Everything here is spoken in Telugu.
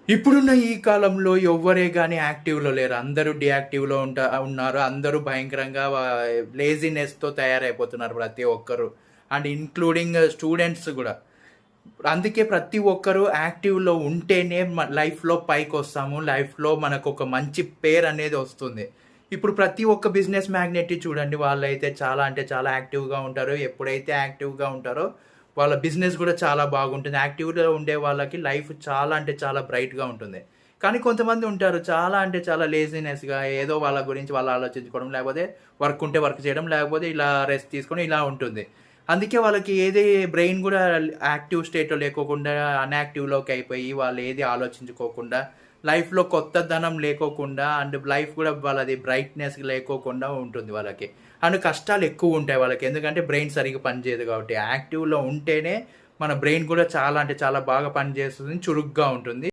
ఇప్పుడున్న ఈ కాలంలో ఎవ్వరే గాని యాక్టివ్‌లో లేరు. అందరూ డీయాక్టివ్‌లో ఉన్నారు. అందరూ భయంకరంగా లేజీనెస్‌తో తయారైపోతున్నారు ప్రతి ఒక్కరు. అండ్ ఇంక్లూడింగ్ స్టూడెంట్స్ గూడా. అందుకే ప్రతి ఒక్కరు యాక్టివ్‌లో ఉంటేనే లైఫ్‌లో పైకొస్తాము. లైఫ్‌లో మనకొక మంచి పేరనేది వస్తుంది. ఇప్పుడు ప్రతి ఒక్క బిజినెస్ మ్యాగ్నెట్‌ని చూడండి. వాళ్ళైతే చాలా అంటే చాలా యాక్టివ్‌గా ఉంటారు. ఎప్పుడైతే యాక్టివ్‌గా ఉంటారో వాళ్ళ బిజినెస్ గూడా చాలా బాగుంటుంది. యాక్టివ్‌లో ఉండే వాళ్ళకి లైఫ్ చాలా అంటే చాలా బ్రైట్‌గా ఉంటుంది. కానీ కొంతమంది ఉంటారు చాలా అంటే చాలా లేజీనెస్‌గా ఏదో వాళ్ళ గురించి వాళ్ళు ఆలోచించుకోవడం, లేకపోతే వర్క్ ఉంటే వర్క్ చేయడం, లేకపోతే ఇలా రెస్ట్ తీసుకోవడం ఇలా ఉంటుంది. అందుకే వాళ్ళకి ఏది బ్రెయిన్ గూడా యాక్టివ్ స్టేట్‌లో లేకోకుండా అన్‌యాక్టివ్‌లోకి అయిపోయి వాళ్ళు ఏది ఆలోచించుకోకుండా, లైఫ్‌లో కొత్తదనం లేకోకుండా అండ్ లైఫ్ గూడా వాళ్ళది బ్రైట్‌నెస్ లేకోకుండా ఉంటుంది వాళ్ళకి. అండ్ కష్టాలెక్కువుంటాయి వాళ్ళకి. ఎందుకంటే బ్రెయిన్ సరిగ్గా పనిచేయదు కాబట్టి. యాక్టివ్‌లో ఉంటేనే మన బ్రెయిన్ గూడా చాలా అంటే చాలా బాగా పనిచేస్తుంది. చురుగ్గా ఉంటుంది.